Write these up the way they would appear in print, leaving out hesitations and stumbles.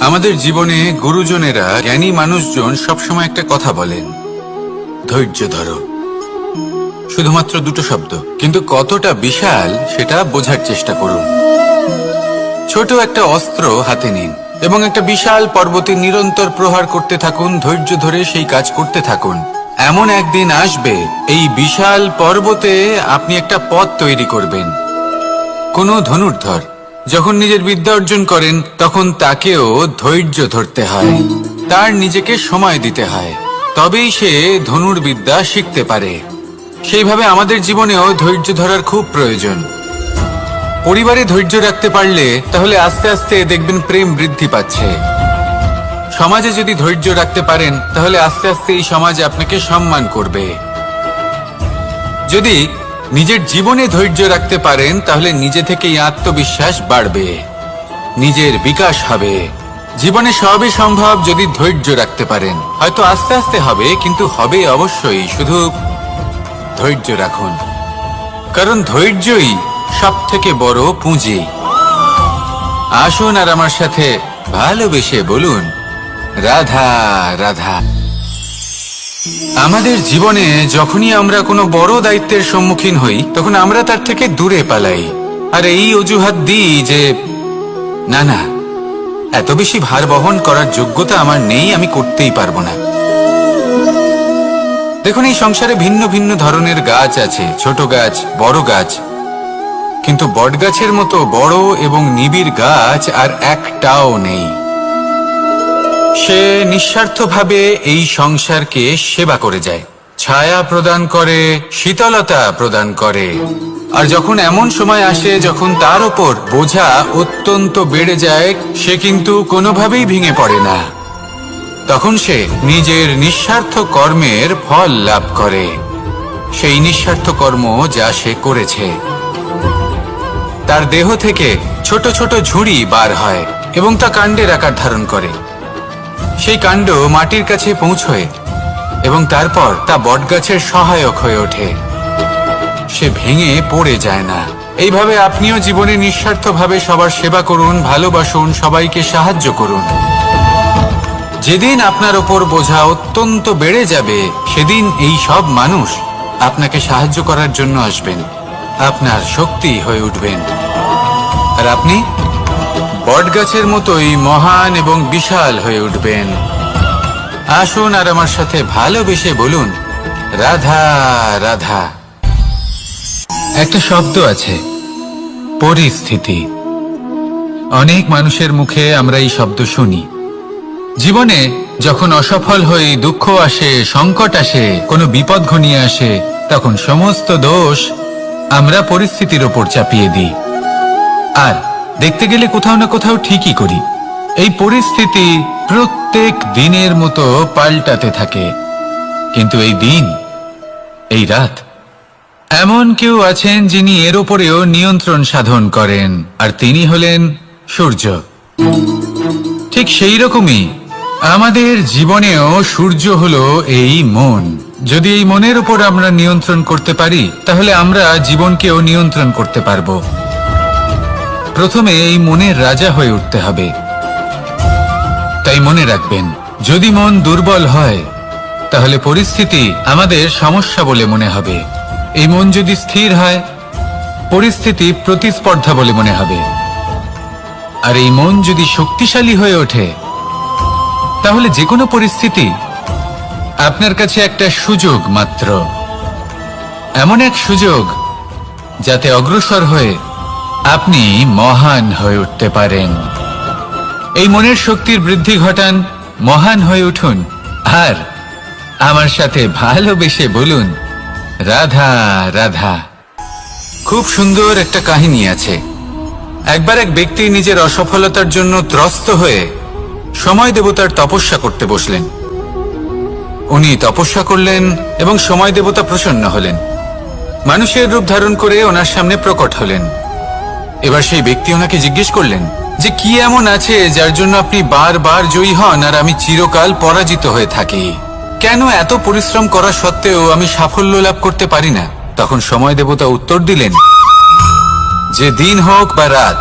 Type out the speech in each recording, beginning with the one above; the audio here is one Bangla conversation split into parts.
আমাদের জীবনে গুরুজনেরা, জ্ঞানী মানুষজন সবসময় একটা কথা বলেন, ধৈর্য ধরো। শুধুমাত্র দুটো শব্দ, কিন্তু কতটা বিশাল সেটা বোঝার চেষ্টা করুন। ছোট একটা অস্ত্র হাতে নিন এবং একটা বিশাল পর্বতে নিরন্তর প্রহার করতে থাকুন। ধৈর্য ধরে সেই কাজ করতে থাকুন। এমন একদিন আসবে, এই বিশাল পর্বতে আপনি একটা পথ তৈরি করবেন। কোনো ধনুর্ধর যখন নিজের বিদ্যা অর্জন করেন, তখন তাকেও ধৈর্য ধরতে হয়, তার নিজেকে সময় দিতে হয়, তবেই সে ধনুর্বিদ্যা শিখতে পারে। সেইভাবে আমাদের জীবনেও ধৈর্য ধরার খুব প্রয়োজন। পরিবারে ধৈর্য রাখতে পারলে তাহলে আস্তে আস্তে দেখবেন প্রেম বৃদ্ধি পাচ্ছে। সমাজে যদি ধৈর্য রাখতে পারেন তাহলে আস্তে আস্তে এই সমাজ আপনাকে সম্মান করবে। যদি নিজের জীবনে ধৈর্য রাখতে পারেন তাহলে নিজে থেকেই আত্মবিশ্বাস বাড়বে, নিজের বিকাশ হবে। জীবনে সবই সম্ভব যদি ধৈর্য রাখতে পারেন। হয়তো আস্তে আস্তে হবে, কিন্তু হবে অবশ্যই। শুধু ধৈর্য রাখুন, কারণ ধৈর্যই সব থেকে বড় পুঁজি। আসুন আর আমার সাথে ভালোবেসে বলুন, রাধা রাধা। আমাদের জীবনে যখনই আমরা কোনো বড় দায়িত্বের সম্মুখীন হই, তখন আমরা তার থেকে দূরে পালাই আর এই অজুহাত দিই যে না, এত বেশি ভার বহন করার যোগ্যতা আমার নেই, আমি করতেই পারবো না। দেখুন, এই সংসারে ভিন্ন ভিন্ন ধরনের গাছ আছে, ছোট গাছ, বড় গাছ, কিন্তু বটগাছের মতো বড় এবং নিবিড় গাছ আর একটাও নেই। সে নিঃস্বার্থভাবে এই সংসারকে সেবা করে যায়, ছায়া প্রদান করে, শীতলতা প্রদান করে। আর যখন এমন সময় আসে যখন তার ওপর বোঝা অত্যন্ত বেড়ে যায়, সে কিন্তু কোনোভাবেই ভেঙে পড়ে না। তখন সে নিজের নিঃস্বার্থ কর্মের ফল লাভ করে, সেই নিঃস্বার্থ কর্ম যা সে করেছে। তার দেহ থেকে ছোট ছোট ঝুড়ি বার হয় এবং তা কাণ্ডের আকার ধারণ করে। সেই কাণ্ড মাটির কাছে পৌঁছয় এবং তারপর তা বটগাছের সহায়ক হয়ে ওঠে। সে ভেঙে পড়ে যায় না। এইভাবে আপনিও জীবনে নিঃস্বার্থভাবে সবার সেবা করুন, ভালোবাসুন, সবাইকে সাহায্য করুন। যেদিন আপনার ওপর বোঝা অত্যন্ত বেড়ে যাবে, সেদিন এই সব মানুষ আপনাকে সাহায্য করার জন্য আসবেন, আপনার শক্তি হয়ে উঠবেন, আর আপনি বটগাছের মতোই মহান এবং বিশাল হয়ে উঠবেন। আসুন আর আমার সাথে ভালোবেসে বলুন, রাধা রাধা। একটা শব্দ আছে, পরিস্থিতি। অনেক মানুষের মুখে আমরা এই শব্দ শুনি। জীবনে যখন অসফল হই, দুঃখ আসে, সংকট আসে, কোনো বিপদ ঘনিয়ে আসে, তখন সমস্ত দোষ আমরা পরিস্থিতির ওপর চাপিয়ে দিই। আর দেখতে গেলে কোথাও না কোথাও ঠিকই করি। এই পরিস্থিতি প্রত্যেক দিনের মতো পাল্টাতে থাকে, কিন্তু এই দিন, এই রাত, এমন কেউ আছেন যিনি এর ওপরেও নিয়ন্ত্রণ সাধন করেন, আর তিনি হলেন সূর্য। ঠিক সেই রকমই আমাদের জীবনেও সূর্য হলো এই মন। যদি এই মনের উপর আমরা নিয়ন্ত্রণ করতে পারি, তাহলে আমরা জীবনকেও নিয়ন্ত্রণ করতে পারবো। প্রথমে এই মনের রাজা হয়ে উঠতে হবে। তাই মনে রাখবেন, যদি মন দুর্বল হয় তাহলে পরিস্থিতি আমাদের সমস্যা বলে মনে হবে। এই মন যদি স্থির হয়, পরিস্থিতি প্রতিস্পর্ধা বলে মনে হবে। আর এই মন যদি শক্তিশালী হয়ে ওঠে, তাহলে যে কোনো পরিস্থিতি আপনার কাছে একটা সুযোগ মাত্র, এমন এক সুযোগ যাতে অগ্রসর হয়ে আপনি মহান হয়ে উঠতে পারেন। এই মনের শক্তির বৃদ্ধি ঘটান, মহান হয়ে উঠুন, আর আমার সাথে ভালোবেসে বলুন, রাধা রাধা। খুব সুন্দর একটা কাহিনী আছে। একবার এক ব্যক্তি নিজের অসফলতার জন্য ত্রস্ত হয়ে সময় দেবতার তপস্যা করতে বসলেন। উনি তপস্যা করলেন এবং সময় দেবতা প্রসন্ন হলেন, মানুষের রূপ ধারণ করে ওনার সামনে প্রকট হলেন। এবার সেই ব্যক্তি ওনাকে জিজ্ঞেস করলেন যে কি এমন আছে যার জন্য আপনি বারবার জয়ী হন আর আমি চিরকাল পরাজিত হয়ে থাকি? কেন এত পরিশ্রম করা সত্ত্বেও আমি সাফল্য লাভ করতে পারি না? তখন সময় দেবতা উত্তর দিলেন যে দিন হোক বা রাত,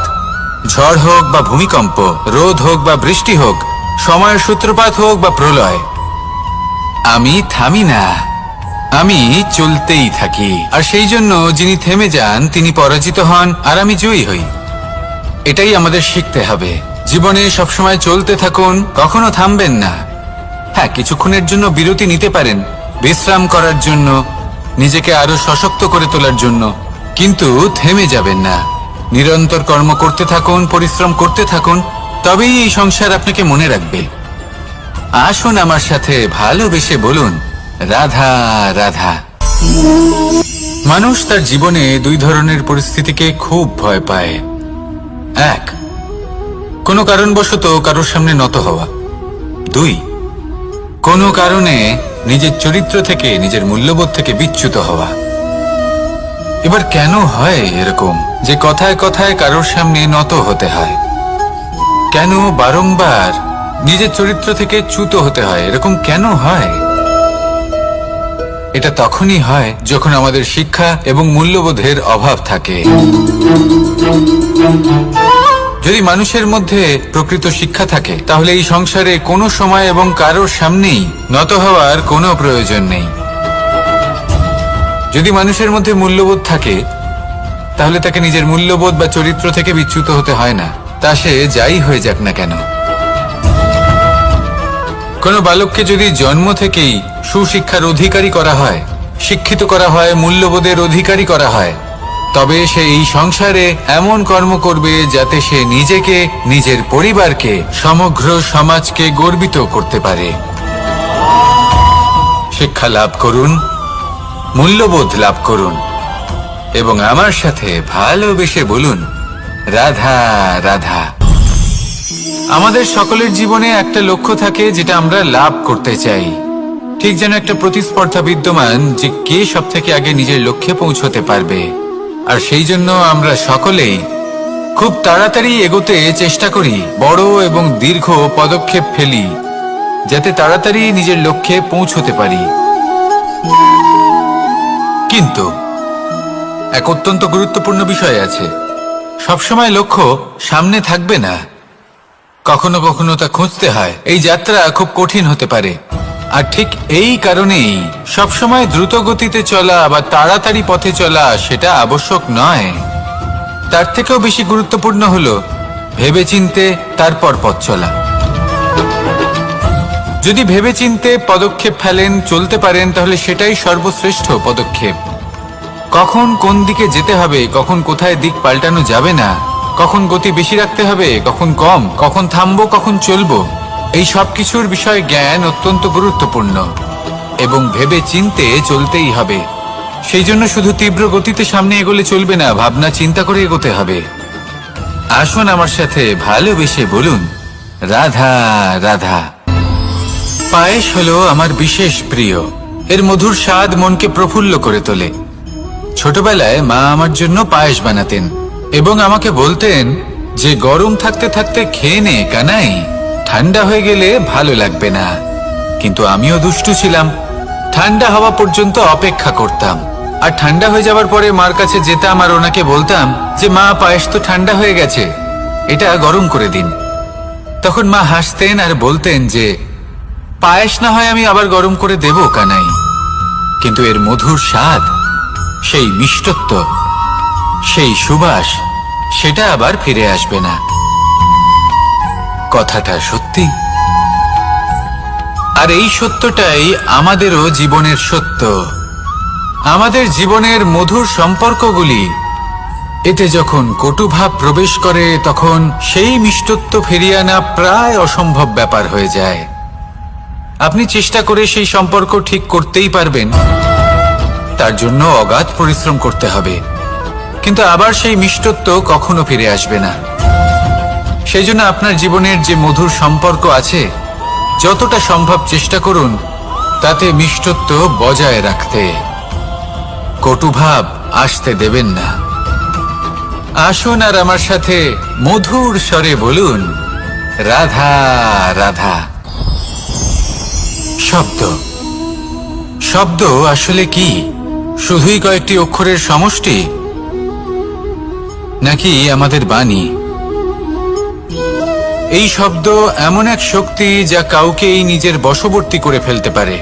ঝড় হোক বা ভূমিকম্প, রোদ হোক বা বৃষ্টি হোক, সময়ের সূত্রপাত হোক বা প্রলয়, আমি থামি না, আমি চলতেই থাকি। আর সেই জন্য যিনি থেমে যান তিনি পরাজিত হন, আর আমি জয়ী হই। এটাই আমাদের শিখতে হবে। জীবনে সবসময় চলতে থাকুন, কখনো থামবেন না। হ্যাঁ, কিছুক্ষণের জন্য বিরতি নিতে পারেন, বিশ্রাম করার জন্য, নিজেকে আরো সশক্ত করে তোলার জন্য, কিন্তু থেমে যাবেন না। নিরন্তর কর্ম করতে থাকুন, পরিশ্রম করতে থাকুন, তবেই এই সংসার আপনাকে মনে রাখবে। আসুন আমার সাথে ভালোবেসে বলুন, রাধা রাধা। মানুষ তার জীবনে দুই ধরনের পরিস্থিতিকে খুব ভয় পায়। এক, কোনো কারণবশত কারোর সামনে নত হওয়া। দুই, কোনো কারণে নিজের চরিত্র থেকে, নিজের মূল্যবোধ থেকে বিচ্যুত হওয়া। এবার কেন হয় এরকম যে কথায় কথায় কারোর সামনে নত হতে হয়? কেন বারংবার নিজের চরিত্র থেকে চ্যুত হতে হয়? এরকম কেন হয়? এটা তখনই হয় যখন আমাদের শিক্ষা এবং মূল্যবোধের অভাব থাকে। যদি মানুষের মধ্যে প্রকৃত শিক্ষা থাকে, তাহলে এই সংসারে কোনো সময় এবং কারোর সামনেই নত হওয়ার কোনো প্রয়োজন নেই। যদি মানুষের মধ্যে মূল্যবোধ থাকে, তাহলে তাকে নিজের মূল্যবোধ বা চরিত্র থেকে বিচ্যুত হতে হয় না, তা সে যাই হয়ে যাক না কেন। কোনো বালককে যদি জন্ম থেকেই সুশিক্ষার অধিকারী করা হয়, শিক্ষিত করা হয়, মূল্যবোধের অধিকারী করা হয়, তবে সে এই সংসারে এমন কর্ম করবে যাতে সে নিজেকে, নিজের পরিবারকে, সমগ্র সমাজকে গর্বিত করতে পারে। শিক্ষা লাভ করুন, মূল্যবোধ লাভ করুন, এবং আমার সাথে ভালোবেসে বলুন, রাধা রাধা। আমাদের সকলের জীবনে একটা লক্ষ্য থাকে যেটা আমরা লাভ করতে চাই। ঠিক যেন একটা প্রতিস্পর্ধা বিদ্যমান যে কে সব থেকে আগে নিজের লক্ষ্যে পৌঁছতে পারবে। আর সেই জন্য আমরা সকলেই খুব তাড়াতাড়ি এগোতে চেষ্টা করি, বড় এবং দীর্ঘ পদক্ষেপ ফেলি, যাতে তাড়াতাড়ি নিজের লক্ষ্যে পৌঁছতে পারি। কিন্তু এক অত্যন্ত গুরুত্বপূর্ণ বিষয় আছে, সবসময় লক্ষ্য সামনে থাকবে না, কখনো কখনো তা খুঁজতে হয়। এই যাত্রা খুব কঠিন হতে পারে, আর ঠিক এই কারণেই সবসময় দ্রুত গতিতে চলা বা তাড়াতাড়ি পথে চলা সেটা আবশ্যক নয়। তার থেকেও বেশি গুরুত্বপূর্ণ হলো ভেবেচিন্তে তারপর পথ চলা। যদি ভেবেচিন্তে পদক্ষেপ ফেলেন, চলতে পারেন, তাহলে সেটাই সর্বশ্রেষ্ঠ পদক্ষেপ। কখন কোন দিকে যেতে হবে, কখন কোথায় দিক পাল্টানো যাবে না, কখন গতি বেশি রাখতে হবে, কখন কম, কখন থামবো, কখন চলবো, এই সব কিছুর বিষয়ে জ্ঞান অত্যন্ত গুরুত্বপূর্ণ এবং ভেবে চিন্তে চলতেই হবে। সেই জন্য শুধু তীব্র গতিতে সামনে এগোলে চলবে না, ভাবনা চিন্তা করে এগোতে হবে। আসুন আমার সাথে ভালোবেসে বলুন, রাধা রাধা। পায়েস হলো আমার বিশেষ প্রিয়। এর মধুর স্বাদ মনকে প্রফুল্ল করে তোলে। ছোটবেলায় মা আমার জন্য পায়েস বানাতেন এবং আমাকে বলতেন যে গরম থাকতে থাকতে খেয়ে নে কানাই, ঠান্ডা হয়ে গেলে ভালো লাগবে না। কিন্তু আমিও দুষ্টু ছিলাম, ঠান্ডা হওয়া পর্যন্ত অপেক্ষা করতাম, আর ঠান্ডা হয়ে যাওয়ার পরে মার কাছে যেতাম আর ওনাকে বলতাম যে মা, পায়েস তো ঠান্ডা হয়ে গেছে, এটা গরম করে দিন। তখন মা হাসতেন আর বলতেন যে পায়েস না হয় আমি আবার গরম করে দেব কানাই, কিন্তু এর মধুর স্বাদ, সেই মিষ্টত্ব, সেই সুবাস, সেটা আবার ফিরে আসবে না। কথাটা সত্যি, আর এই সত্যটাই আমাদেরও জীবনের সত্য। আমাদের জীবনের মধুর সম্পর্কগুলি, এতে যখন কটুভাব প্রবেশ করে, তখন সেই মিষ্টত্ব ফিরিয়ে আনা প্রায় অসম্ভব ব্যাপার হয়ে যায়। আপনি চেষ্টা করে সেই সম্পর্ক ঠিক করতেই পারবেন, তার জন্য অগাধ পরিশ্রম করতে হবে, কিন্তু আবার সেই মিষ্টত্ব কখনো ফিরে আসবে না। সেই জন্য আপনার জীবনের যে মধুর সম্পর্ক আছে, যতটা সম্ভব চেষ্টা করুন তাতে মিষ্টত্ব বজায় রাখতে। কটুভাব আসতে দেবেন না। আসুন আর আমার সাথে মধুর স্বরে বলুন, রাধা রাধা। শব্দ, শব্দ আসলে কি? শুধুই কয়েকটি অক্ষরের সমষ্টি, নাকি আমাদের বাণী, এই শব্দ এমন এক শক্তি যা কাউকেই নিজের বশবর্তী করে ফেলতে পারে।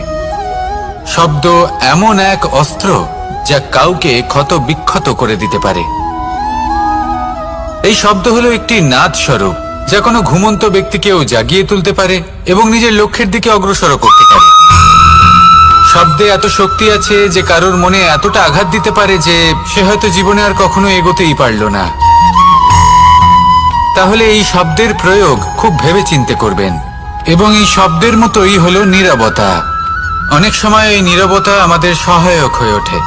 শব্দ এমন এক অস্ত্র যা কাউকে ক্ষত বিক্ষত করে দিতে পারে। এই শব্দ হলো একটি নাদ স্বরূপ যা কোনো ঘুমন্ত ব্যক্তিকেও জাগিয়ে তুলতে পারে এবং নিজের লক্ষ্যের দিকে অগ্রসর করতে পারে। শব্দে এত শক্তি আছে যে কারোর মনে এতটা আঘাত দিতে পারে যে সে হয়তো জীবনে আর কখনো এগোতেই পারল না। তাহলে এই শব্দের প্রয়োগ খুব ভেবেচিন্তে করবেন। এবং এই শব্দের মতোই হলো নীরবতা। অনেক সময় এই নীরবতা আমাদের সহায়ক হয়ে ওঠে।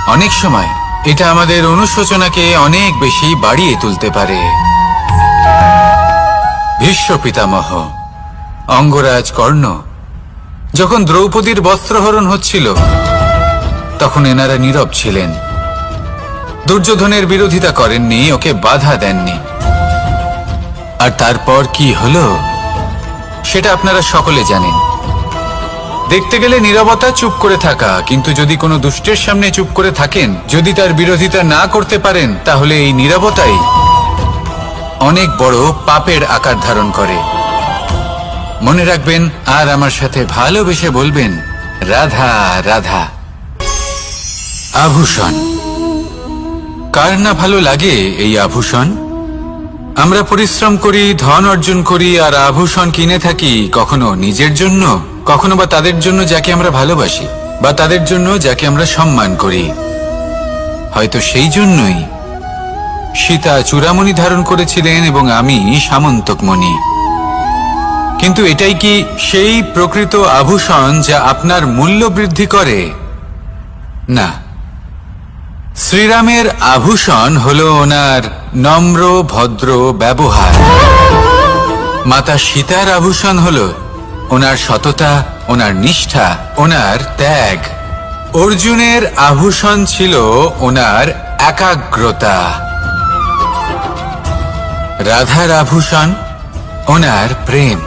অনেক সময় এটা আমাদের অনুশোচনাকে অনেক বেশি বাড়িয়ে তুলতে পারে। ভীষ্ম পিতামহ, অঙ্গরাজ কর্ণ যখন দ্রৌপদীর বস্ত্রহরণ হচ্ছিল তখন এনারা নীরব ছিলেন। দুর্যোধনের বিরোধিতা করেননি, ওকে বাধা দেননি। আর তারপর কি হলো সেটা আপনারা সকলে জানেন। দেখতে গেলে নীরবতা চুপ করে থাকা, কিন্তু যদি কোনো দুষ্টের সামনে চুপ করে থাকেন, যদি তার বিরোধিতা না করতে পারেন, তাহলে এই নীরবতাই অনেক বড় পাপের আকার ধারণ করে। মনে রাখবেন আর আমার সাথে ভালোবেসে বলবেন, রাধা রাধা। আভূষণ, কার না ভালো লাগে এই আভূষণ? আমরা পরিশ্রম করি, ধন অর্জন করি আর আভূষণ কিনে থাকি, কখনো নিজের জন্য, কখনো বা তাদের জন্য যাকে আমরা ভালোবাসি, বা তাদের জন্য যাকে আমরা সম্মান করি। হয়তো সেই জন্যই সীতা চূড়ামণি ধারণ করেছিলেন এবং আমি সামন্তকমণি। কিন্তু এটাই কি সেই প্রকৃত আভূষণ যা আপনার মূল্য বৃদ্ধি করে? না। শ্রীরামের আভূষণ হলো ওনার নম্র ভদ্র ব্যবহার। মাতা সীতার আভূষণ হলো ওনার সততা, ওনার নিষ্ঠা, ওনার ত্যাগ। অর্জুনের আভূষণ ছিল ওনার একাগ্রতা। রাধার আভূষণ ওনার প্রেম।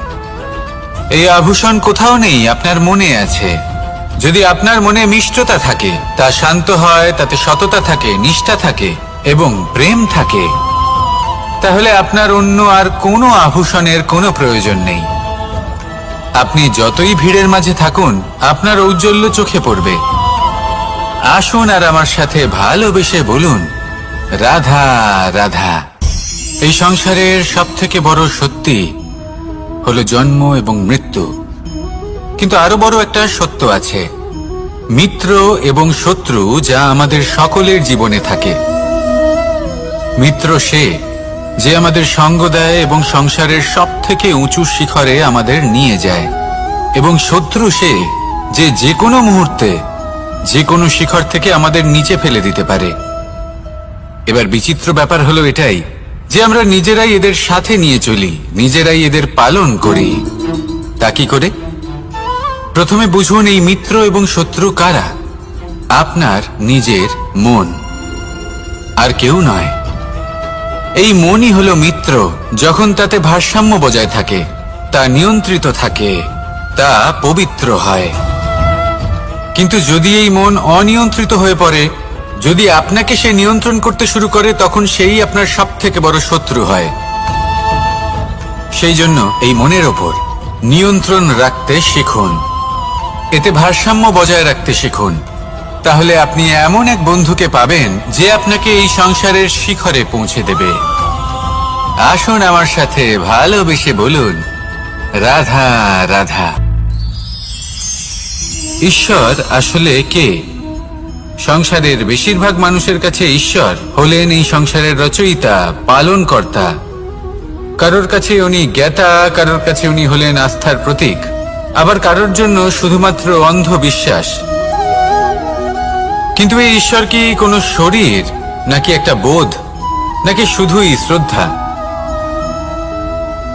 এই আভূষণ কোথাও নেই, আপনার মনে আছে। যদি আপনার মনে মিষ্টতা থাকে, তা শান্ত হয়, তাতে সততা থাকে, নিষ্ঠা থাকে এবং প্রেম থাকে, তাহলে আপনার অন্য আর কোনো আভূষণের কোনো প্রয়োজন নেই। আপনি যতই ভিড়ের মাঝে থাকুন, আপনার ঔজ্জ্বল্য চোখে পড়বে। আসুন আর আমার সাথে ভালোবেসে বলুন, রাধা রাধা। এই সংসারের সবথেকে বড় সত্যি হলো জন্ম এবং মৃত্যু। কিন্তু আরো বড় একটা সত্য আছে, মিত্র এবং শত্রু, যা আমাদের সকলের জীবনে থাকে। মিত্র সে যে আমাদের সঙ্গ দেয় এবং সংসারের সবথেকে উঁচু শিখরে আমাদের নিয়ে যায়, এবং শত্রু সে যে যে কোনো মুহূর্তে যে কোনো শিখর থেকে আমাদের নিচে ফেলে দিতে পারে। এবার বিচিত্র ব্যাপার হলো এটাই যে আমরা নিজেরাই এদের সাথে নিয়ে চলি, নিজেরাই এদের পালন করি। তা কি করে? প্রথমে বুঝুন এই মিত্র এবং শত্রু কারা। আপনার নিজের মন, আর কেউ নয়। এই মনই হলো মিত্র যখন তাতে ভারসাম্য বজায় থাকে, তা নিয়ন্ত্রিত থাকে, তা পবিত্র হয়। কিন্তু যদি এই মন অনিয়ন্ত্রিত হয়ে পড়ে, যদি আপনাকে সে নিয়ন্ত্রণ করতে শুরু করে, তখন সেই আপনার সবথেকে বড় শত্রু হয়। সেই জন্য এই মনের ওপর নিয়ন্ত্রণ রাখতে শিখুন, এতে ভারসাম্য বজায় রাখতে শিখুন। তাহলে আপনি এমন এক বন্ধুকে পাবেন যে আপনাকে এই সংসারের শিখরে পৌঁছে দেবে। আসুন আমার সাথে ভালোবেসে বলুন, রাধা রাধা। ঈশ্বর আসলে কে? সংসারের বেশিরভাগ মানুষের কাছে ঈশ্বর হলেন এই সংসারের রচয়িতা, পালনকর্তা। কারোর কাছে উনি জ্ঞাতা, কারোর কাছে উনি হলেন আস্থার প্রতীক, আবার কারোর জন্য শুধুমাত্র অন্ধ বিশ্বাস। কিন্তু এই ঈশ্বর কি কোনো শরীর, নাকি একটা বোধ, নাকি শুধুই শ্রদ্ধা?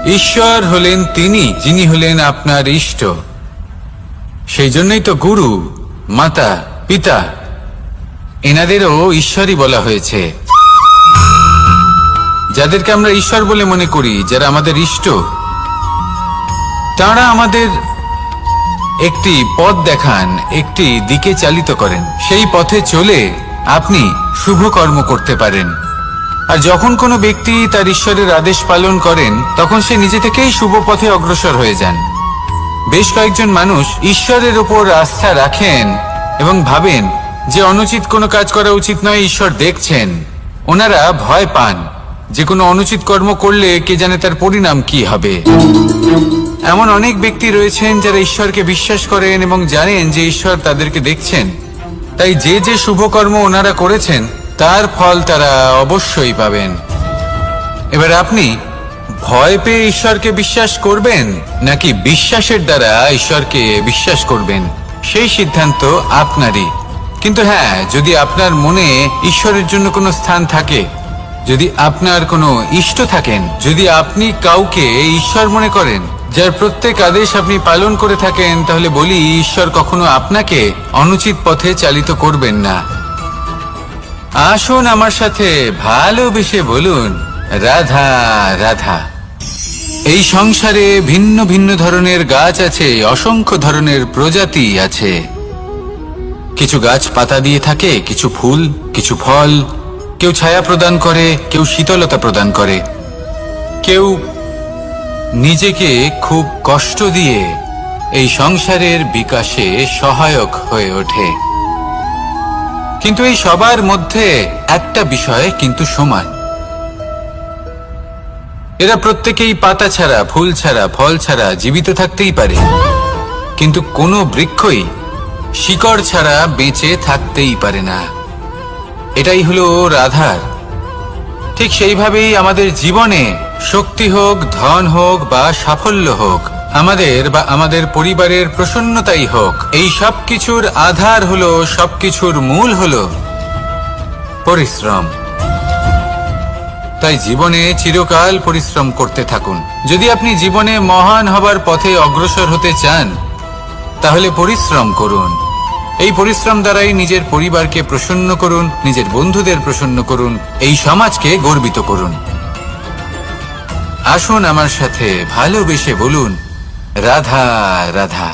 ঈশ্বর হলেন তিনি যিনি হলেন আপনার ইষ্ট। সেই জন্যই তো গুরু, মাতা, পিতা এনাদেরও ঈশ্বরই বলা হয়েছে। যাদেরকে আমরা ঈশ্বর বলে মনে করি, যারা আমাদের ইষ্ট, তারা আমাদের একটি পথ দেখান, একটি দিকে চালিত করেন। সেই পথে চলে আপনি শুভ কর্ম করতে পারেন। আর যখন কোনো ব্যক্তি তার ঈশ্বরের আদেশ পালন করেন তখন সে নিজে থেকেই শুভ পথে অগ্রসর হয়ে যান। বেশ কয়েকজন মানুষ ঈশ্বরের উপর আস্থা রাখেন এবং ভাবেন যে অনুচিত কোনো কাজ করা উচিত নয়, ঈশ্বর দেখছেন। ওনারা ভয় পান যে কোনো অনুচিত কর্ম করলে কে জানে তার পরিণাম কি হবে। এমন অনেক ব্যক্তি রয়েছেন যারা ঈশ্বরকে বিশ্বাস করেন এবং জানেন যে ঈশ্বর তাদেরকে দেখছেন, তাই যে যে শুভ কর্ম ওনারা করেছেন তার ফল তারা অবশ্যই পাবেন। এবার আপনি ভয় পেয়ে ঈশ্বরকে বিশ্বাস করবেন নাকি বিশ্বাসের দ্বারা ঈশ্বরকে বিশ্বাস করবেন, সেই সিদ্ধান্ত আপনারই। কিন্তু হ্যাঁ, যদি আপনার মনে ঈশ্বরের জন্য কোনো স্থান থাকে, যদি আপনার কোনো ইষ্ট থাকেন, যদি আপনি কাউকে ঈশ্বর মনে করেন যার প্রত্যেক আদেশ আপনি পালন করে থাকেন, তাহলে বলি ঈশ্বর কখনো আপনাকে অনুচিত পথে চালিত করবেন না। আসুন আমার সাথে ভালোবেসে বলুন, রাধা রাধা। এই সংসারে ভিন্ন ভিন্ন ধরনের গাছ আছে, অসংখ্য ধরনের প্রজাতি আছে। কিছু গাছ পাতা দিয়ে থাকে, কিছু ফুল, কিছু ফল। কেউ ছায়া প্রদান করে, কেউ শীতলতা প্রদান করে, কেউ নিজেকে খুব কষ্ট দিয়ে এই সংসারের বিকাশে সহায়ক হয়ে ওঠে। কিন্তু এই সবার মধ্যে একটা বিষয় কিন্তু সমান, এরা প্রত্যেকেই পাতা ছাড়া, ফুল ছাড়া, ফল ছাড়া জীবিত থাকতেই পারে, কিন্তু কোনো বৃক্ষই শিকড় ছাড়া বেঁচে থাকতেই পারে না। এটাই হলো রাধার। ঠিক সেইভাবেই আমাদের জীবনে শক্তি হোক, ধন হোক বা সাফল্য হোক, আমাদের বা আমাদের পরিবারের প্রসন্নতাই হোক, এই সব কিছুর আধার হলো, সবকিছুর মূল হলো পরিশ্রম। তাই জীবনে চিরকাল পরিশ্রম করতে থাকুন। যদি আপনি জীবনে মহান হবার পথে অগ্রসর হতে চান, তাহলে পরিশ্রম করুন। এই পরিশ্রম দ্বারাই নিজের পরিবারকে প্রসন্ন করুন, নিজের বন্ধুদের প্রসন্ন করুন, এই সমাজকে গর্বিত করুন। আসুন আমার সাথে ভালোবেসে বলুন, রাধা রাধা।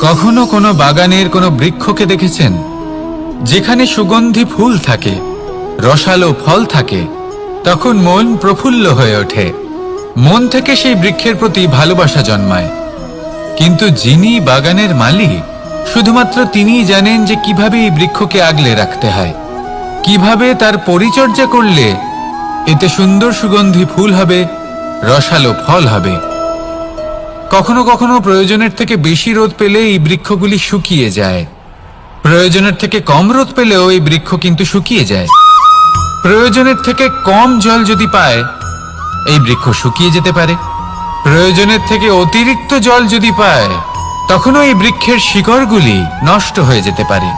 কখনো কোনো বাগানের কোনো বৃক্ষকে দেখেছেন যেখানে সুগন্ধি ফুল থাকে, রসালো ফল থাকে? তখন মন প্রফুল্ল হয়ে ওঠে, মন থেকে সেই বৃক্ষের প্রতি ভালোবাসা জন্মায়। কিন্তু যিনি বাগানের মালিক, শুধুমাত্র তিনিই জানেন যে কিভাবে এই বৃক্ষকে আগলে রাখতে হয়, কিভাবে তার পরিচর্যা করলে এতে সুন্দর সুগন্ধি ফুল হবে, রসালো ফল হবে। কখনো কখনো প্রয়োজনের থেকে বেশি রোদ পেলে এই বৃক্ষগুলি শুকিয়ে যায়, প্রয়োজনের থেকে কম রোদ পেলেও এই বৃক্ষ কিন্তু শুকিয়ে যায়। প্রয়োজনের থেকে কম জল যদি পায়, এই বৃক্ষ শুকিয়ে যেতে পারে। প্রয়োজনের থেকে অতিরিক্ত জল যদি পায়, তখনও এই বৃক্ষের শিকড়গুলি নষ্ট হয়ে যেতে পারে।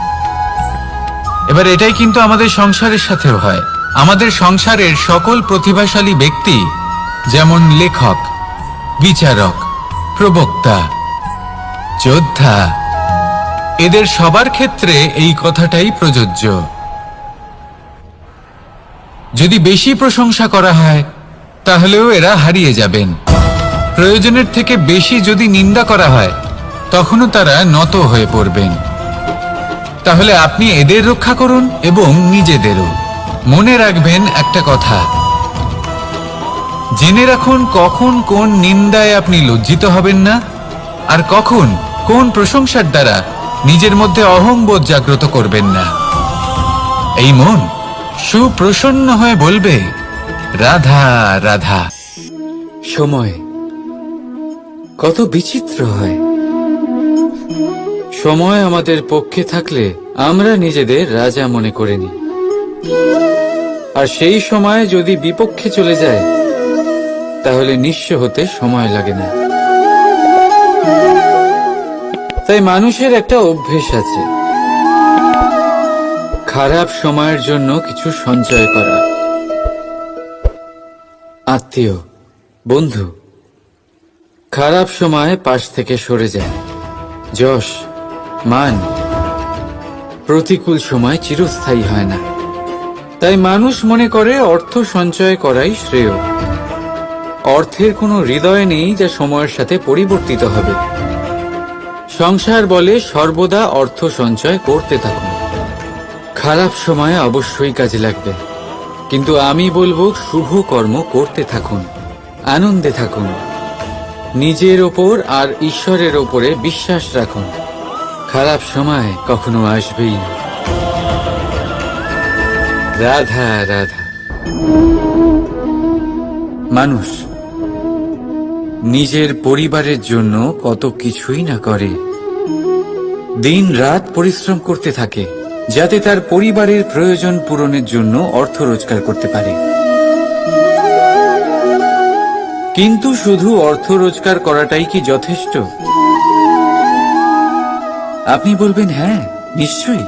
এবার এটাই কিন্তু আমাদের সংসারের সাথেও হয়। আমাদের সংসারের সকল প্রতিভাশালী ব্যক্তি, যেমন লেখক, বিচারক, প্রবক্তা, যোদ্ধা, এদের সবার ক্ষেত্রে এই কথাটাই প্রযোজ্য। যদি বেশি প্রশংসা করা হয়, তাহলেও এরা হারিয়ে যাবেন। প্রয়োজনের থেকে বেশি যদি নিন্দা করা হয়, তখনও তারা নত হয়ে পড়বেন। তাহলে আপনি এদের রক্ষা করুন এবং নিজেদেরও। মনে রাখবেন একটা কথা, জেনে রাখুন কখন কোন নিন্দায় আপনি লজ্জিত হবেন না, আর কখন কোন প্রশংসার দ্বারা নিজের মধ্যে অহংবোধ জাগ্রত করবেন না। এই মন সুপ্রসন্ন হয়ে বলবে, রাধা রাধা। সময় কত বিচিত্র হয়। সময় আমাদের পক্ষে থাকলে আমরা নিজেদের রাজা মনে করে নিই, আর সেই সময় যদি বিপক্ষে চলে যায়, তাহলে নিঃস্ব হতে সময় লাগে না। তাই মানুষের একটা অভ্যেস আছে, খারাপ সময়ের জন্য কিছু সঞ্চয় করা। আত্মীয়, বন্ধু খারাপ সময় পাশ থেকে সরে যায়। যশ, মান প্রতিকূল সময় চিরস্থায়ী হয় না। তাই মানুষ মনে করে অর্থ সঞ্চয় করাই শ্রেয়। অর্থের কোনো হৃদয় নেই যা সময়ের সাথে পরিবর্তিত হবে। সংসার বলে সর্বদা অর্থ সঞ্চয় করতে থাকুন, খারাপ সময়ে অবশ্যই কাজে লাগবে। কিন্তু আমি বলবো শুভ কর্ম করতে থাকুন, আনন্দে থাকুন, নিজের ওপর আর ঈশ্বরের ওপরে বিশ্বাস রাখুন। খারাপ সময় কখনো আসবেই না। রাধা রাধা। মানুষ নিজের পরিবারের জন্য কত কিছুই না করে, দিন রাত পরিশ্রম করতে থাকে যাতে তার পরিবারের প্রয়োজন পূরণের জন্য অর্থ রোজগার করতে পারে। কিন্তু শুধু অর্থ রোজগার করাটাই কি যথেষ্ট? আপনি বলবেন হ্যাঁ, নিশ্চয়ই।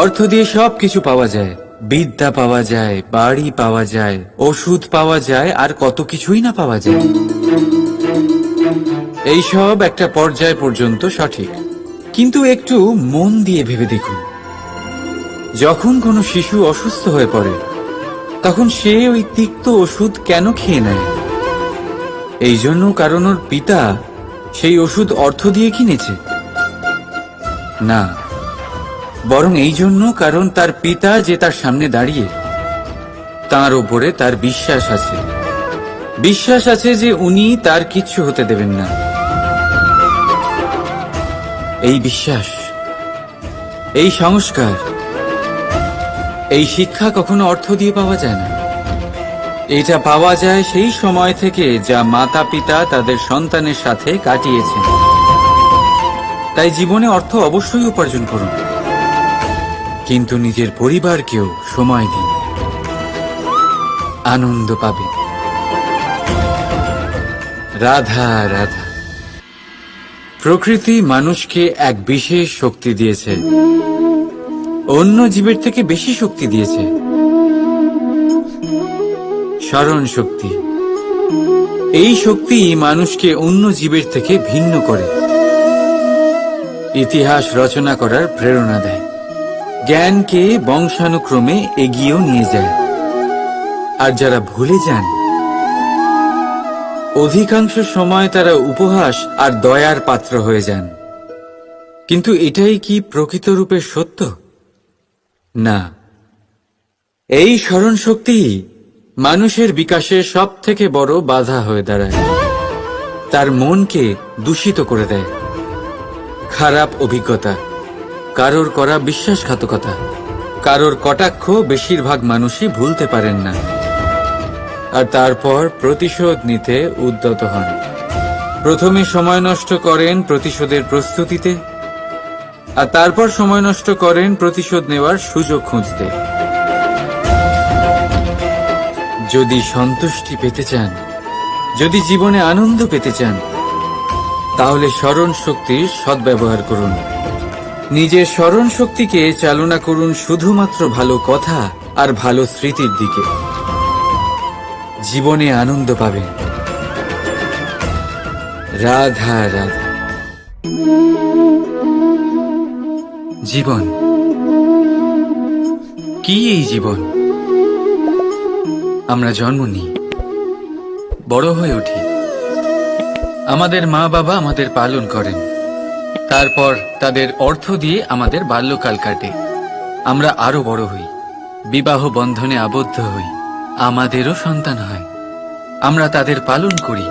অর্থ দিয়ে সবকিছু পাওয়া যায়, বিদ্যা পাওয়া যায়, বাড়ি পাওয়া যায়, ওষুধ পাওয়া যায়, আর কত কিছুই না পাওয়া যায়। এই সব একটা পর্যায় পর্যন্ত সঠিক, কিন্তু একটু মন দিয়ে ভেবে দেখুন, যখন কোনো শিশু অসুস্থ হয়ে পড়ে তখন সে ওই তিক্ত ওষুধ কেন খেয়ে নেয়? এই জন্য কারণ ওর পিতা সেই ওষুধ অর্থ দিয়ে কিনেছে? না, বরং এই জন্য কারণ তার পিতা যে তার সামনে দাঁড়িয়ে, তার ওপরে তার বিশ্বাস আছে। বিশ্বাস আছে যে উনি তার কিচ্ছু হতে দেবেন না। এই বিশ্বাস, এই সংস্কার, এই শিক্ষা কখনো অর্থ দিয়ে পাওয়া যায় না। এটা পাওয়া যায় সেই সময় থেকে যা মাতা পিতা তাদের সন্তানের সাথে কাটিয়েছেন। তাই জীবনে অর্থ অবশ্যই উপার্জন করুন, কিন্তু নিজের পরিবারকেও সময় দিন, আনন্দ পাবেন। রাধা রাধা। প্রকৃতি মানুষকে এক বিশেষ শক্তি দিয়েছে, অন্য জীবের থেকে বেশি শক্তি দিয়েছে, স্মরণ শক্তি। এই শক্তি মানুষকে অন্য জীবের থেকে ভিন্ন করে, ইতিহাস রচনা করার প্রেরণা দেয়, জ্ঞানকে বংশানুক্রমে এগিয়েও নিয়ে যায়। আর যারা ভুলে যান, অধিকাংশ সময় তারা উপহাস আর দয়ার পাত্র হয়ে যান। কিন্তু এটাই কি প্রকৃত রূপে সত্য? না। এই স্মরণ শক্তি মানুষের বিকাশের সব থেকে বড় বাধা হয়ে দাঁড়ায়, তার মনকে দূষিত করে দেয়। খারাপ অভিজ্ঞতা, কারোর করা বিশ্বাসঘাতকতা, কারোর কটাক্ষ বেশিরভাগ মানুষই ভুলতে পারেন না, আর তারপর প্রতিশোধ নিতে উদ্যত হন। প্রথমে সময় নষ্ট করেন প্রতিশোধের প্রস্তুতিতে, আর তারপর সময় নষ্ট করেন প্রতিশোধ নেওয়ার সুযোগ খুঁজতে। যদি সন্তুষ্টি পেতে চান, যদি জীবনে আনন্দ পেতে চান, তাহলে স্মরণ শক্তির সদ্ব্যবহার করুন। নিজের স্মরণ শক্তিকে চালনা করুন শুধুমাত্র ভালো কথা আর ভালো স্মৃতির দিকে। জীবনে আনন্দ পাবেন। রাধা রাধা। জীবন কি? এই জীবন আমরা জন্ম নিই, বড় হয়ে উঠি, আমাদের মা বাবা আমাদের পালন করেন, তারপর তাদের অর্থ দিয়ে আমাদের বাল্যকাল কাটে, আমরা আরো বড় হই, বিবাহ বন্ধনে আবদ্ধ হই, আমাদেরও সন্তান হয়, আমরা তাদের পালন করি,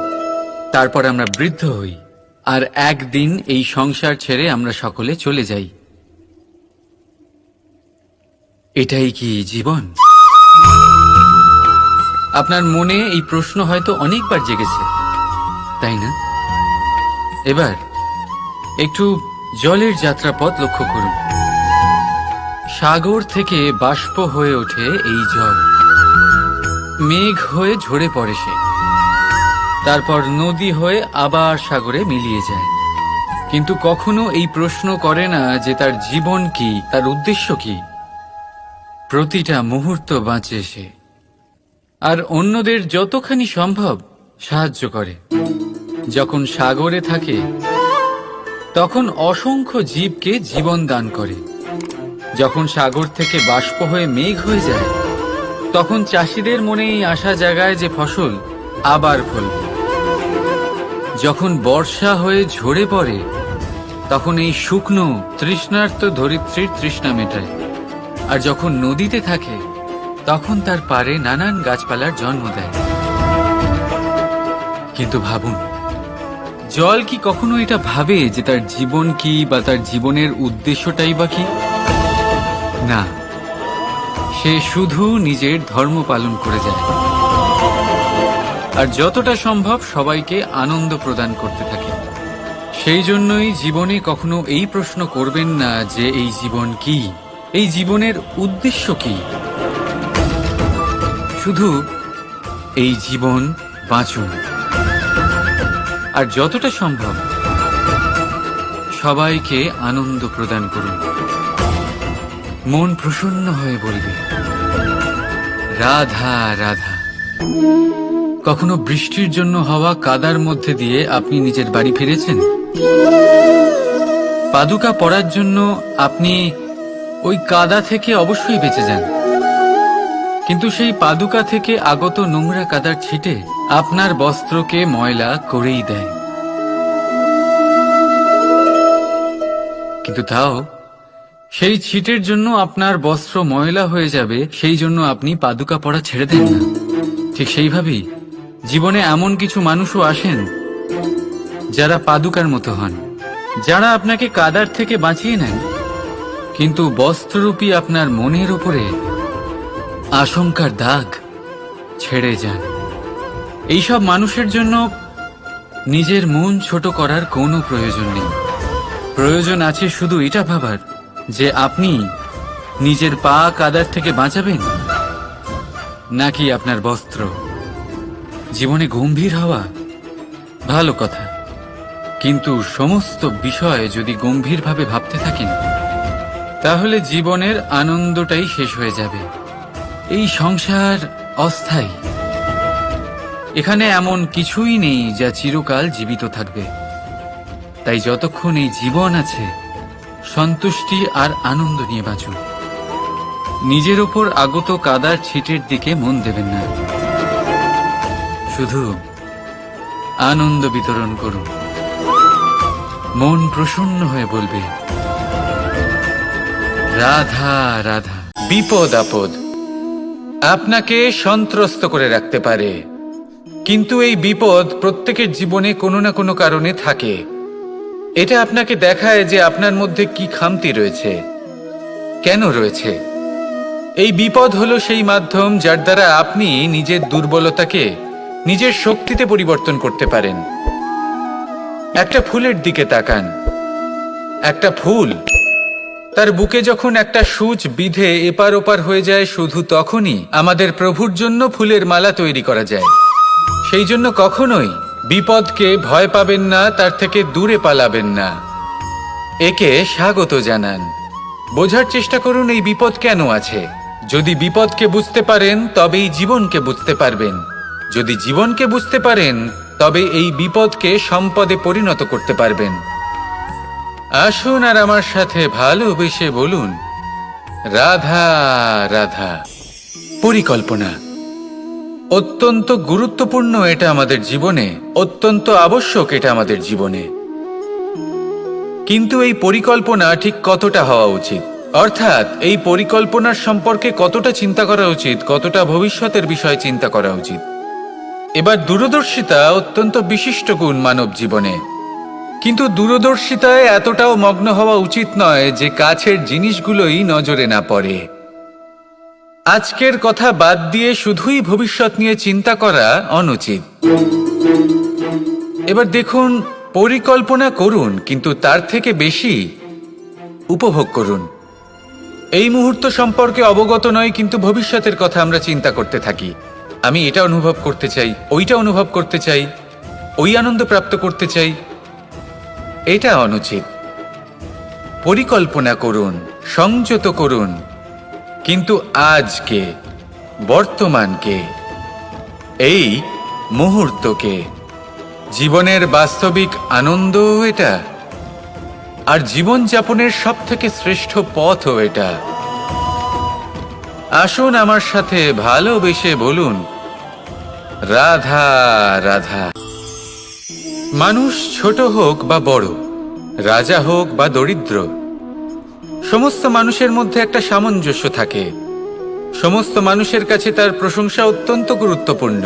তারপর আমরা বৃদ্ধ হই, আর একদিন এই সংসার ছেড়ে আমরা সকলে চলে যাই। এটাই কি জীবন? আপনার মনে এই প্রশ্ন হয়তো অনেকবার জেগেছে, তাই না? এবার একটু জলের যাত্রাপথ লক্ষ্য করুন। সাগর থেকে বাষ্প হয়ে ওঠে এই জল, মেঘ হয়ে ঝরে পড়ে সে, তারপর নদী হয়ে আবার সাগরে মিলিয়ে যায়। কিন্তু কখনো এই প্রশ্ন করে না যে তার জীবন কি, তার উদ্দেশ্য কি। প্রতিটা মুহূর্ত বাঁচে সে, আর অন্যদের যতখানি সম্ভব সাহায্য করে। যখন সাগরে থাকে তখন অসংখ্য জীবকে জীবন দান করে। যখন সাগর থেকে বাষ্প হয়ে মেঘ হয়ে যায় তখন চাষিদের মনে এই আশা জাগায় যে ফসল আবার ফলবে। যখন বর্ষা হয়ে ঝরে পড়ে তখন এই শুকনো তৃষ্ণার্ত ধরিত্রীর তৃষ্ণা মেটায়। আর যখন নদীতে থাকে তখন তার পারে নানান গাছপালার জন্ম দেয়। কিন্তু ভাবুন, জল কি কখনো এটা ভাবে যে তার জীবন কি বা তার জীবনের উদ্দেশ্যটাই বা কি? না, সে শুধু নিজের ধর্ম পালন করে যায় আর যতটা সম্ভব সবাইকে আনন্দ প্রদান করতে থাকে। সেই জন্যই জীবনে কখনো এই প্রশ্ন করবেন না যে এই জীবন কি, এই জীবনের উদ্দেশ্য কি। শুধু এই জীবন বাঁচুন আর যতটা সম্ভব সবাইকে আনন্দ প্রদান করুন। মন প্রসন্ন হয়ে বলবে রাধা রাধা। কখনো বৃষ্টির জন্য হওয়া কাদার মধ্যে দিয়ে আপনি নিজের বাড়ি ফিরেছেন? পাদুকা পরার জন্য আপনি ওই কাদা থেকে অবশ্যই বেঁচে যান, কিন্তু সেই পাদুকা থেকে আগত নোংরা কাদার ছিটে আপনার বস্ত্রকে ময়লা করেই দেয়। কিন্তু তাও সেই ছিটের জন্য আপনার বস্ত্র ময়লা হয়ে যাবে, সেই জন্য আপনি পাদুকা পরা ছেড়ে দেন না। ঠিক সেইভাবেই জীবনে এমন কিছু মানুষও আসেন যারা পাদুকার মতো হন, যারা আপনাকে কাদার থেকে বাঁচিয়ে নেন, কিন্তু বস্ত্ররূপী আপনার মনের উপরে আশঙ্কার দাগ ছেড়ে যান। এইসব মানুষের জন্য নিজের মন ছোট করার কোনো প্রয়োজন নেই। প্রয়োজন আছে শুধু এটা ভাবার যে আপনি নিজের পা কাদার থেকে বাঁচাবেন নাকি আপনার বস্ত্র। জীবনে গম্ভীর হওয়া ভালো কথা, কিন্তু সমস্ত বিষয় যদি গম্ভীরভাবে ভাবতে থাকেন তাহলে জীবনের আনন্দটাই শেষ হয়ে যাবে। এই সংসার অস্থায়ী, এখানে এমন কিছুই নেই যা চিরকাল জীবিত থাকবে। তাই যতক্ষণ এই জীবন আছে সন্তুষ্টি আর আনন্দ নিয়ে বাঁচুন। নিজের ওপর আগত কাদার ছিটের দিকে মন দেবেন না, শুধু আনন্দ বিতরণ করুন। মন প্রসন্ন হয়ে বলবে রাধা রাধা। বিপদ আপদ আপনাকে সন্ত্রস্ত করে রাখতে পারে, কিন্তু এই বিপদ প্রত্যেকের জীবনে কোনো না কোনো কারণে থাকে। এটা আপনাকে দেখায় যে আপনার মধ্যে কি খামতি রয়েছে, কেন রয়েছে। এই বিপদ হলো সেই মাধ্যম যার দ্বারা আপনি নিজের দুর্বলতাকে নিজের শক্তিতে পরিবর্তন করতে পারেন। একটা ফুলের দিকে তাকান। একটা ফুল তার বুকে যখন একটা সূচ বিঁধে এপার ওপার হয়ে যায়, শুধু তখনই আমাদের প্রভুর জন্য ফুলের মালা তৈরি করা যায়। সেই জন্য কখনোই বিপদকে ভয় পাবেন না, তার থেকে দূরে পালাবেন না, একে স্বাগত জানান। বোঝার চেষ্টা করুন এই বিপদ কেন আছে। যদি বিপদকে বুঝতে পারেন তবেই জীবনকে বুঝতে পারবেন। যদি জীবনকে বুঝতে পারেন তবে এই বিপদকে সম্পদে পরিণত করতে পারবেন। আসুন আর আমার সাথে ভালোবেসে বলুন রাধা রাধা। পরিকল্পনা অত্যন্ত গুরুত্বপূর্ণ, এটা আমাদের জীবনে অত্যন্ত আবশ্যক, এটা আমাদের জীবনে। কিন্তু এই পরিকল্পনা ঠিক কতটা হওয়া উচিত, অর্থাৎ এই পরিকল্পনার সম্পর্কে কতটা চিন্তা করা উচিত, কতটা ভবিষ্যতের বিষয়ে চিন্তা করা উচিত। এবার দূরদর্শিতা অত্যন্ত বিশিষ্ট গুণ মানব জীবনে, কিন্তু দূরদর্শিতায় এতটাও মগ্ন হওয়া উচিত নয় যে কাছের জিনিসগুলোই নজরে না পড়ে। আজকের কথা বাদ দিয়ে শুধুই ভবিষ্যৎ নিয়ে চিন্তা করা অনুচিত। এবার দেখুন, পরিকল্পনা করুন কিন্তু তার থেকে বেশি উপভোগ করুন। এই মুহূর্ত সম্পর্কে অবগত নয়, কিন্তু ভবিষ্যতের কথা আমরা চিন্তা করতে থাকি। আমি এটা অনুভব করতে চাই, ওইটা অনুভব করতে চাই, ওই আনন্দ প্রাপ্ত করতে চাই। এটা অনুচিত। পরিকল্পনা করুন, সংযত করুন, কিন্তু আজকে, বর্তমানকে, এই মুহূর্তকে। জীবনের বাস্তবিক আনন্দ এটা, আর জীবনযাপনের সবথেকে শ্রেষ্ঠ পথও এটা। আসুন আমার সাথে ভালোবেসে বলুন রাধা রাধা। মানুষ ছোট হোক বা বড়, রাজা হোক বা দরিদ্র, সমস্ত মানুষের মধ্যে একটা সামঞ্জস্য থাকে। সমস্ত মানুষের কাছে তার প্রশংসা অত্যন্ত গুরুত্বপূর্ণ।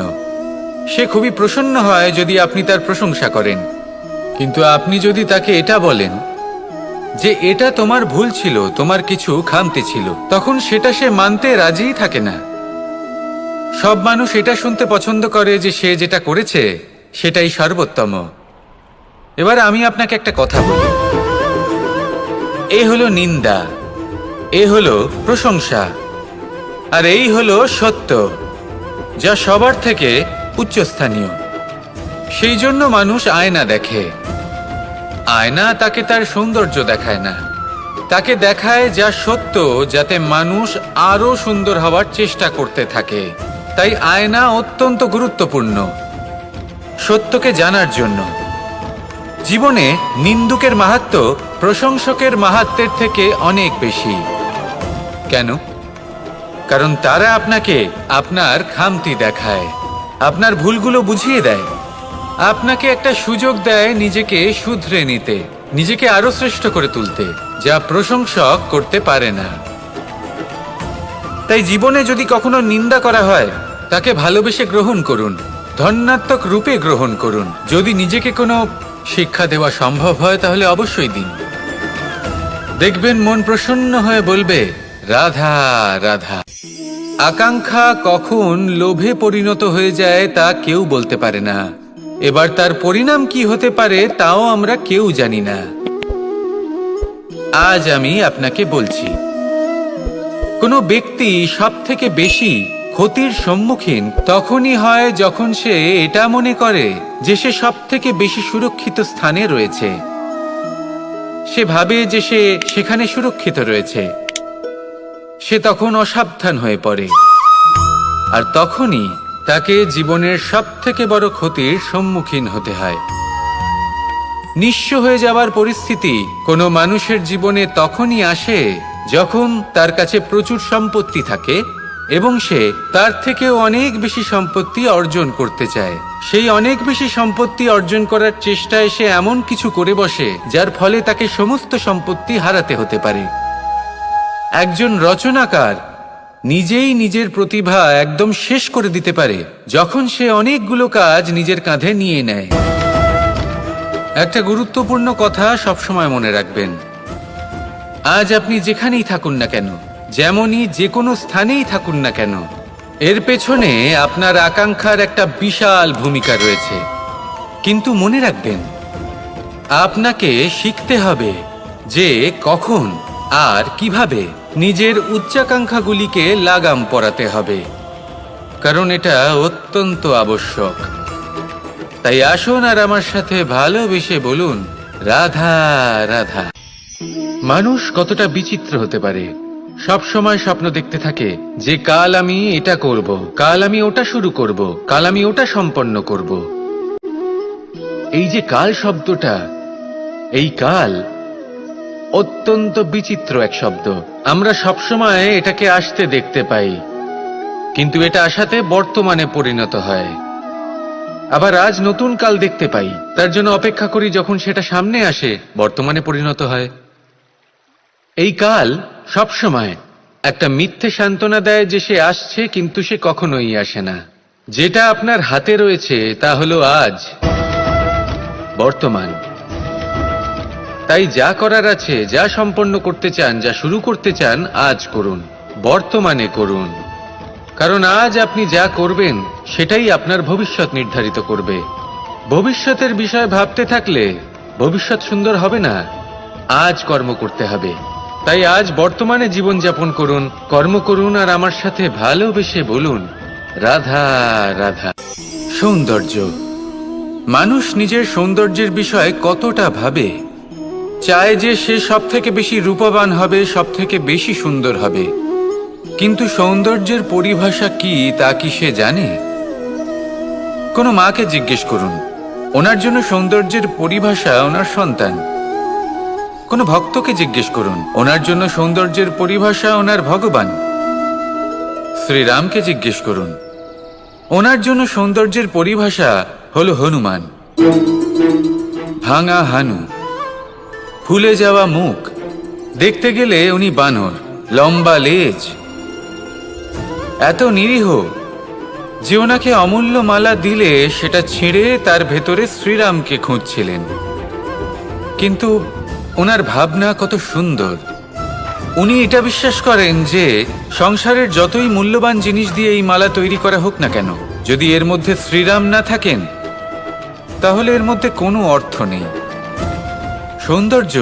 সে খুবই প্রসন্ন হয় যদি আপনি তার প্রশংসা করেন। কিন্তু আপনি যদি তাকে এটা বলেন যে এটা তোমার ভুল ছিল, তোমার কিছু খামতি ছিল, তখন সেটা সে মানতে রাজিই থাকে না। সব মানুষ এটা শুনতে পছন্দ করে যে সে যেটা করেছে সেটাই সর্বোত্তম। এবার আমি আপনাকে একটা কথা বলি, এ হলো নিন্দা, এ হলো প্রশংসা, আর এই হলো সত্য, যা সবার থেকে উচ্চস্থানীয়। সেই জন্য মানুষ আয়না দেখে। আয়না তাকে তার সৌন্দর্য দেখায় না, তাকে দেখায় যা সত্য, যাতে মানুষ আরো সুন্দর হওয়ার চেষ্টা করতে থাকে। তাই আয়না অত্যন্ত গুরুত্বপূর্ণ সত্যকে জানার জন্য। জীবনে নিন্দুকের মাহাত্ম্য প্রশংসকের মাহাত্ম্যের থেকে অনেক বেশি। কেন? কারণ তারা আপনাকে আপনার খামতি দেখায়, আপনার ভুলগুলো বুঝিয়ে দেয়, আপনাকে একটা সুযোগ দেয় নিজেকে শুধরে নিতে, নিজেকে আরো শ্রেষ্ঠ করে তুলতে, যা প্রশংসক করতে পারে না। তাই জীবনে যদি কখনো নিন্দা করা হয়, তাকে ভালোবেসে গ্রহণ করুন, ধন্যাত্মক রূপে গ্রহণ করুন। যদি নিজেকে কোনো শিক্ষা দেওয়া সম্ভব হয় তাহলে অবশ্যই দিন। দেখবেন মন প্রসন্ন হয়ে বলবে, রাধা রাধা। আকাঙ্ক্ষা কখন লোভে পরিণত হয়ে যায় তা কেউ বলতে পারে না। এবার তার পরিণাম কি হতে পারে তাও আমরা কেউ জানি না। আজ আমি আপনাকে বলছি, কোনো ব্যক্তি সবথেকে বেশি ক্ষতির সম্মুখীন তখনই হয় যখন সে এটা মনে করে যে সে সবথেকে বেশি সুরক্ষিত স্থানে রয়েছে। সে ভাবে যে সে সেখানে সুরক্ষিত রয়েছে। সে তখন অসাবধান হয়ে পড়ে, আর তখনই তাকে জীবনের সবথেকে বড় ক্ষতির সম্মুখীন হতে হয়। নিঃস্ব হয়ে যাওয়ার পরিস্থিতি কোনো মানুষের জীবনে তখনই আসে যখন তার কাছে প্রচুর সম্পত্তি থাকে এবং সে তার থেকেও অনেক বেশি সম্পত্তি অর্জন করতে চায়। সেই অনেক বেশি সম্পত্তি অর্জন করার চেষ্টায় সে এমন কিছু করে বসে যার ফলে তাকে সমস্ত সম্পত্তি হারাতে হতে পারে। একজন রচনাকার নিজেই নিজের প্রতিভা একদম শেষ করে দিতে পারে যখন সে অনেকগুলো কাজ নিজের কাঁধে নিয়ে নেয়। একটা গুরুত্বপূর্ণ কথা সবসময় মনে রাখবেন, আজ আপনি যেখানেই থাকুন না কেন, যেমনই যে কোনো স্থানেই থাকুন না কেন, এর পেছনে আপনার আকাঙ্ক্ষার একটা বিশাল ভূমিকা রয়েছে। কিন্তু মনে রাখবেন, আপনাকে শিখতে হবে যে কখন আর কিভাবে নিজের উচ্চাকাঙ্ক্ষাগুলিকে লাগাম পরাতে হবে, কারণ এটা অত্যন্ত আবশ্যক। তাই আসুন আর আমার সাথে ভালোবেসে বলুন, রাধা রাধা। মানুষ কতটা বিচিত্র হতে পারে। সব সময় স্বপ্ন দেখতে থাকে যে কাল আমি এটা করব, কাল আমি ওটা শুরু করব, কাল আমি ওটা সম্পন্ন করব। এই যে কাল শব্দটা, এই কাল অত্যন্ত বিচিত্র এক শব্দ। আমরা সবসময় এটাকে আসতে দেখতে পাই, কিন্তু এটা আসাতে বর্তমানে পরিণত হয়। আবার আজ নতুন কাল দেখতে পাই, তার জন্য অপেক্ষা করি, যখন সেটা সামনে আসে বর্তমানে পরিণত হয়। এই কাল সবসময় একটা মিথ্যে সান্ত্বনা দেয় যে সে আসছে, কিন্তু সে কখনোই আসে না। যেটা আপনার হাতে রয়েছে তা হলো আজ, বর্তমান। তাই যা করার আছে, যা সম্পন্ন করতে চান, যা শুরু করতে চান, আজ করুন, বর্তমানে করুন। কারণ আজ আপনি যা করবেন সেটাই আপনার ভবিষ্যৎ নির্ধারিত করবে। ভবিষ্যতের বিষয় ভাবতে থাকলে ভবিষ্যৎ সুন্দর হবে না। আজ কর্ম করতে হবে। তাই আজ বর্তমানে জীবনযাপন করুন, কর্ম করুন, আর আমার সাথে ভালোবেসে বলুন, রাধা রাধা। সৌন্দর্য। মানুষ নিজের সৌন্দর্যের বিষয়ে কতটা ভাবে, চায় যে সে সব থেকে বেশি রূপবান হবে, সব থেকে বেশি সুন্দর হবে। কিন্তু সৌন্দর্যের পরিভাষা কি তা কি সে জানে? কোনো মাকে জিজ্ঞেস করুন, ওনার জন্য সৌন্দর্যের পরিভাষা ওনার সন্তান। কোনো ভক্তকে জিজ্ঞেস করুন, ওনার জন্য সৌন্দর্যের পরিভাষা ওনার ভগবান। শ্রীরামকে জিজ্ঞেস করুন, ওনার জন্য সৌন্দর্যের পরিভাষা হলো হনুমান। ভাঙা হানু, ফুলে যাওয়া মুখ, দেখতে গেলে উনি বানর, লম্বা লেজ। এত নিরীহ যে ওনাকে অমূল্য মালা দিলে সেটা ছিঁড়ে তার ভেতরে শ্রীরামকে খুঁজছিলেন। কিন্তু ওনার ভাবনা কত সুন্দর। উনি এটা বিশ্বাস করেন যে সংসারের যতই মূল্যবান জিনিস দিয়ে এই মালা তৈরি করা হোক না কেন, যদি এর মধ্যে শ্রীরাম না থাকেন তাহলে এর মধ্যে কোনো অর্থ নেই। সৌন্দর্য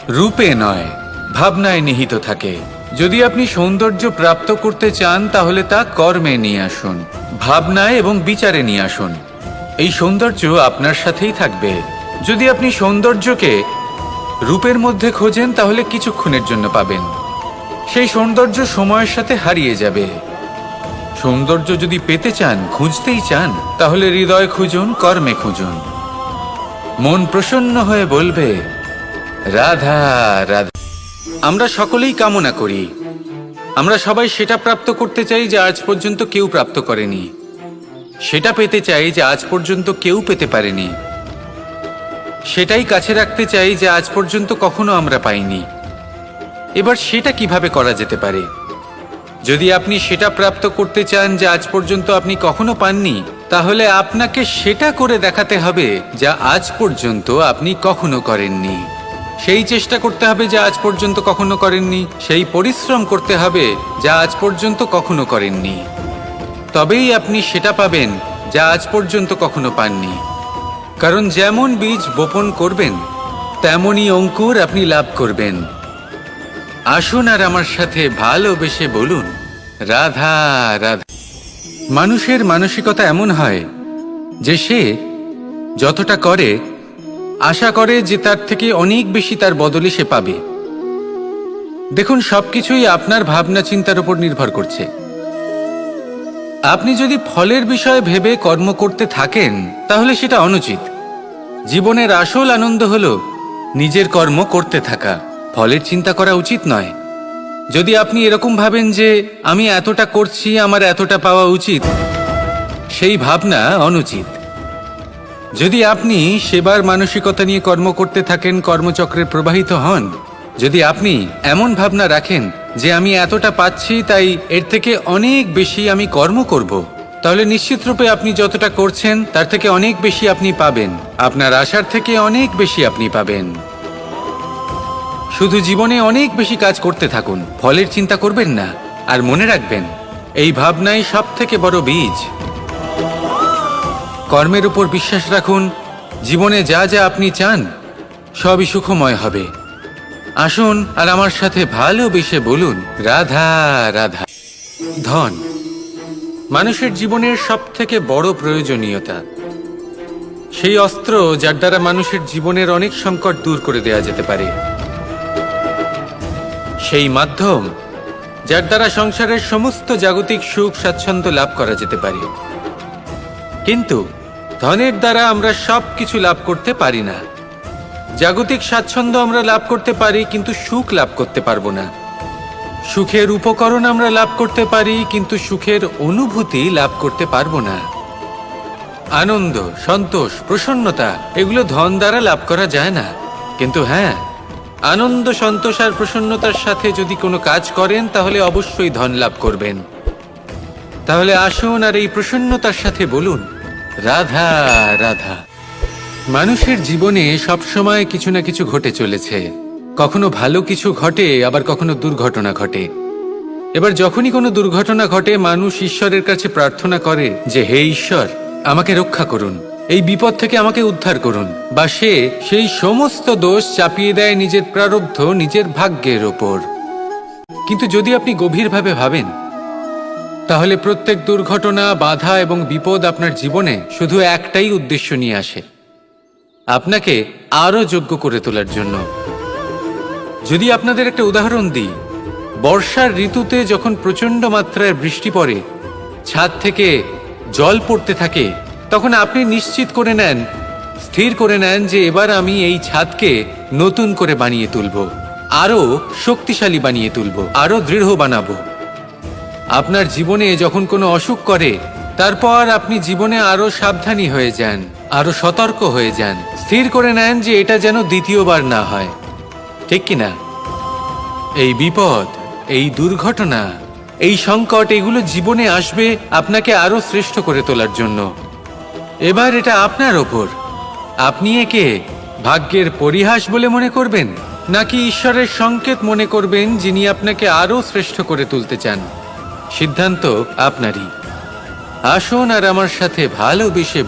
রূপে নয়, ভাবনায় নিহিত থাকে। যদি আপনি সৌন্দর্য প্রাপ্ত করতে চান তাহলে তা কর্মে নিয়ে আসুন, ভাবনায় এবং বিচারে নিয়ে আসুন। এই সৌন্দর্য আপনার সাথেই থাকবে। যদি আপনি সৌন্দর্যকে রূপের মধ্যে খোঁজেন তাহলে কিছুক্ষণের জন্য পাবেন, সেই সৌন্দর্য সময়ের সাথে হারিয়ে যাবে। সৌন্দর্য যদি পেতে চান, খুঁজতেই চান, তাহলে হৃদয় খুঁজুন, কর্মে খুঁজুন। মন প্রসন্ন হয়ে বলবে রাধা রাধা। আমরা সকলেই কামনা করি, আমরা সবাই সেটা প্রাপ্ত করতে চাই যা আজ পর্যন্ত কেউ প্রাপ্ত করেনি, সেটা পেতে চাই যা আজ পর্যন্ত কেউ পেতে পারেনি, সেটাই কাছে রাখতে চাই যা আজ পর্যন্ত কখনো আমরা পাইনি। এবার সেটা কিভাবে করা যেতে পারে? যদি আপনি সেটা প্রাপ্ত করতে চান যা আজ পর্যন্ত আপনি কখনো পাননি, তাহলে আপনাকে সেটা করে দেখাতে হবে যা আজ পর্যন্ত আপনি কখনো করেননি। সেই চেষ্টা করতে হবে যা আজ পর্যন্ত কখনো করেননি, সেই পরিশ্রম করতে হবে যা আজ পর্যন্ত কখনো করেননি। তবেই আপনি সেটা পাবেন যা আজ পর্যন্ত কখনো পাননি। কারণ যেমন বীজ বপন করবেন তেমনই অঙ্কুর আপনি লাভ করবেন। আসুন আর আমার সাথে ভালোবেসে বলুন রাধা রাধা। মানুষের মানসিকতা এমন হয় যে সে যতটা করে আশা করে যে তার থেকে অনেক বেশি তার বদলে সে পাবে। দেখুন, সবকিছুই আপনার ভাবনা চিন্তার উপর নির্ভর করছে। আপনি যদি ফলের বিষয়ে ভেবে কর্ম করতে থাকেন তাহলে সেটা অনুচিত। জীবনের আসল আনন্দ হলো নিজের কর্ম করতে থাকা, ফলের চিন্তা করা উচিত নয়। যদি আপনি এরকম ভাবেন যে আমি এতটা করছি, আমার এতটা পাওয়া উচিত, সেই ভাবনা অনুচিত। যদি আপনি সেবার মানসিকতা নিয়ে কর্ম করতে থাকেন, কর্মচক্রে প্রবাহিত হন, যদি আপনি এমন ভাবনা রাখেন যে আমি এতটা পাচ্ছি তাই এর থেকে অনেক বেশি আমি কর্ম করব, তাহলে নিশ্চিতরূপে আপনি যতটা করছেন তার থেকে অনেক বেশি আপনি পাবেন, আপনার আশার থেকে অনেক বেশি আপনি পাবেন। শুধু জীবনে অনেক বেশি কাজ করতে থাকুন, ফলের চিন্তা করবেন না। আর মনে রাখবেন, এই ভাবনাই সব থেকে বড় বীজ। কর্মের উপর বিশ্বাস রাখুন, জীবনে যা যা আপনি চান সবই সুখময় হবে। আসুন আর আমার সাথে ভালোবেসে বলুন রাধা রাধা। ধন মানুষের জীবনের সব থেকে বড় প্রয়োজনীয়তা, সেই অস্ত্র যার দ্বারা মানুষের জীবনের অনেক সংকট দূর করে দেওয়া যেতে পারে, সেই মাধ্যম যার দ্বারা সংসারের সমস্ত জাগতিক সুখ স্বাচ্ছন্দ্য লাভ করা যেতে পারে। কিন্তু ধনের দ্বারা আমরা সব কিছু লাভ করতে পারি না। জাগতিক স্বাচ্ছন্দ্য আমরা লাভ করতে পারি কিন্তু সুখ লাভ করতে পারবো না। সুখের উপকরণ আমরা লাভ করতে পারি কিন্তু সুখের অনুভূতি লাভ করতে পারবো না। আনন্দ, সন্তোষ, প্রসন্নতা এগুলো ধন দ্বারা লাভ করা যায় না। কিন্তু হ্যাঁ, আনন্দ, সন্তোষ আর প্রসন্নতার সাথে যদি কোনো কাজ করেন তাহলে অবশ্যই ধন লাভ করবেন। তাহলে আসুন আর এই প্রসন্নতার সাথে বলুন রাধা রাধা। মানুষের জীবনে সবসময় কিছু না কিছু ঘটে চলেছে। কখনো ভালো কিছু ঘটে, আবার কখনো দুর্ঘটনা ঘটে। এবার যখনই কোনো দুর্ঘটনা ঘটে মানুষ ঈশ্বরের কাছে প্রার্থনা করে যে হে ঈশ্বর, আমাকে রক্ষা করুন, এই বিপদ থেকে আমাকে উদ্ধার করুন, বা সে সেই সমস্ত দোষ চাপিয়ে দেয় নিজের প্রারব্ধ, নিজের ভাগ্যের ওপর। কিন্তু যদি আপনি গভীরভাবে ভাবেন তাহলে প্রত্যেক দুর্ঘটনা, বাধা এবং বিপদ আপনার জীবনে শুধু একটাই উদ্দেশ্য নিয়ে আসে, আপনাকে আরো যোগ্য করে তোলার জন্য। যদি আপনাদের একটা উদাহরণ দিই, বর্ষার ঋতুতে যখন প্রচন্ড মাত্রায় বৃষ্টি পড়ে, ছাদ থেকে জল পড়তে থাকে, তখন আপনি নিশ্চিত করে নেন, স্থির করে নেন যে এবার আমি এই ছাদকে নতুন করে বানিয়ে তুলব, আরো শক্তিশালী বানিয়ে তুলব, আরো দৃঢ় বানাবো। আপনার জীবনে যখন কোনো অসুখ করে, তারপর আপনি জীবনে আরো সাবধানী হয়ে যান, আরো সতর্ক হয়ে যান, স্থির করে নেন যে এটা যেন দ্বিতীয়বার না হয়, ঠিক কিনা? এই বিপদ, এই দুর্ঘটনা, এই সংকট এগুলো জীবনে আসবে আপনাকে আরো শ্রেষ্ঠ করে তোলার জন্য। এবার এটা আপনার ওপর। আপনি একে ভাগ্যের পরিহাস বলে মনে করবেন, নাকি ঈশ্বরের সংকেত মনে করবেন যিনি আপনাকে আরো শ্রেষ্ঠ করে তুলতে চান? সিদ্ধান্ত আপনারই। আসুন আর আমার সাথে ভালোবেসে